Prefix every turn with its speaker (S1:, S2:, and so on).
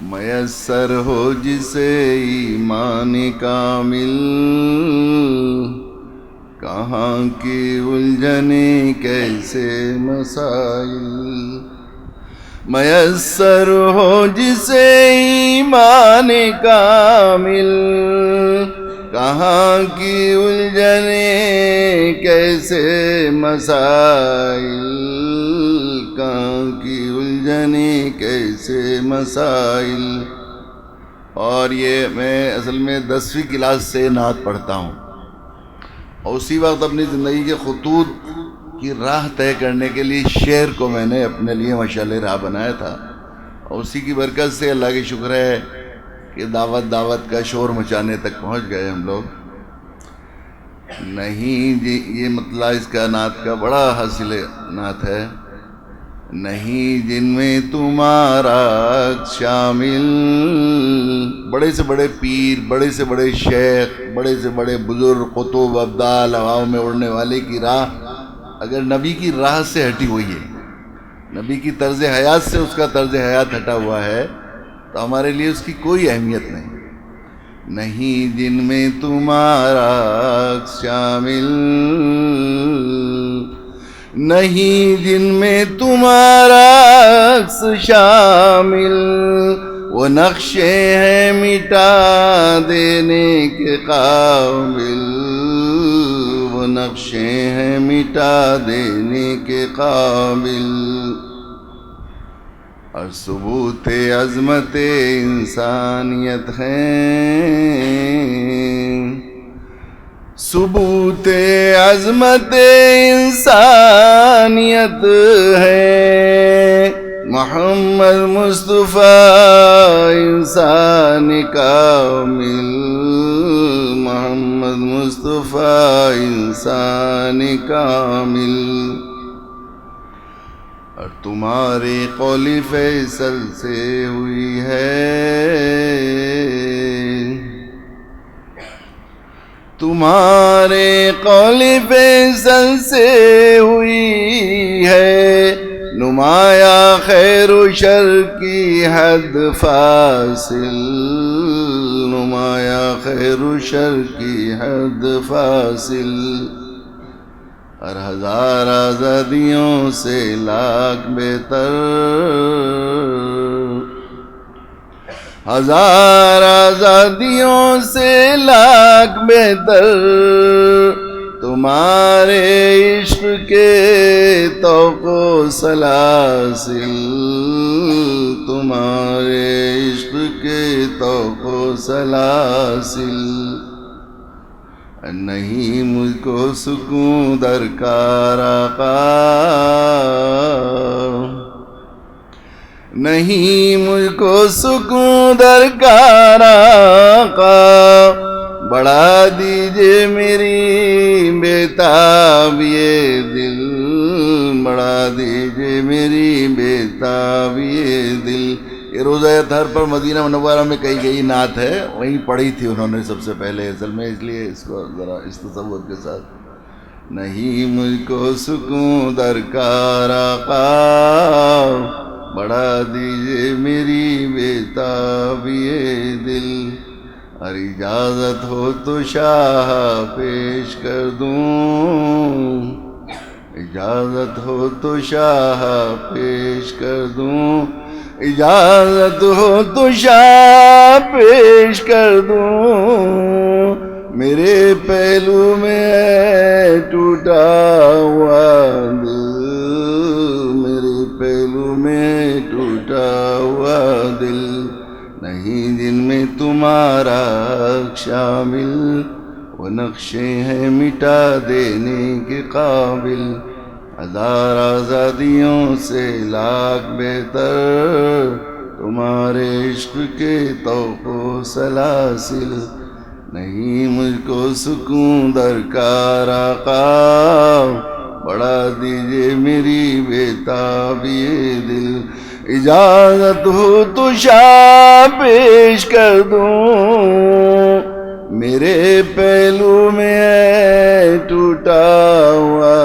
S1: میسر ہو جسے ایمان کامل، کہاں کی الجھنیں کیسے مسائل۔ میسر ہو جسے ایمان کامل، کہاں کی الجھنیں کیسے مسائل، کہاں کی الجھنیں کیسے مسائل۔ اور یہ میں اصل میں 10ویں کلاس سے نعت پڑھتا ہوں، اور اسی وقت اپنی زندگی کے خطوط کی راہ طے کرنے کے لیے شعر کو میں نے اپنے لیے مشعل راہ بنایا تھا، اور اسی کی برکت سے اللہ کی شکر ہے کہ دعوت کا شور مچانے تک پہنچ گئے ہم لوگ۔ نہیں جی، یہ مطلع اس کا نعت کا بڑا حاصل نعت ہے۔ نہیں جن میں تمہارا شامل، بڑے سے بڑے پیر، بڑے سے بڑے شیخ، بڑے سے بڑے بزرگ، قطب، ابدال، ہواؤں میں اڑنے والے کی راہ اگر نبی کی راہ سے ہٹی ہوئی ہے، نبی کی طرز حیات سے اس کا طرز حیات ہٹا ہوا ہے، تو ہمارے لیے اس کی کوئی اہمیت نہیں۔ نہیں جن میں تمہارا شامل، نہیں جن میں تمہارا عکس شامل، وہ نقشے ہیں مٹا دینے کے قابل، وہ نقشے ہیں مٹا دینے کے قابل۔ اور ثبوت عظمت انسانیت ہے، ثبوت عظمت انسانیت ہے، محمد مصطفیٰ انسان کامل، محمد مصطفیٰ انسان کامل۔ اور تمہارے قول فیصل سے ہوئی ہے، تمہارے قول فیصل سے ہوئی ہے، نمایاں خیر و شر کی حد فاصل، نمایاں خیر و شر کی حد فاصل۔ اور ہزار آزادیوں سے لاکھ بہتر، ہزار آزادیوں سے لاکھ بہتر، تمہارے عشق کے طوق و سلاسل، تمہارے عشق کے طوق و سلاسل۔ نہیں مجھ کو سکون درکار آقا، نہیں مجھ کو سکون درکار آقا، بڑھا دیجئے میری بیتاب یہ دل، بڑھا دیجئے میری بیتاب یہ دل۔ یہ روزہ اطہر پر مدینہ منورہ میں کہی گئی نعت ہے، وہیں پڑھی تھی انہوں نے سب سے پہلے اصل میں، اس لیے اس کو ذرا اس تصور کے ساتھ۔ نہیں مجھ کو سکون درکار آقا، بڑھا دیجئے میری بیتاب یہ دل۔ اور اجازت ہو تو شاہ پیش کر دوں، اجازت ہو تو شاہ پیش کر دوں، اجازت ہو تو شاہ پیش کر دوں، میرے پہلو میں ٹوٹا ہوا دل، میرے پہلو میں ٹوٹا ہوا دل۔ نہیں جن میں تمہارا شامل، وہ نقشے ہیں مٹا دینے کے قابل، ہزار آزادیوں سے لاکھ بہتر، تمہارے عشق کے طوق و سلاسل۔ نہیں مجھ کو سکون درکار آقا، بڑھا دیجئے میری بیتاب یہ دل، اجازت ہو تو شاہ پیش کر دوں، میرے پہلو میں ٹوٹا ہوا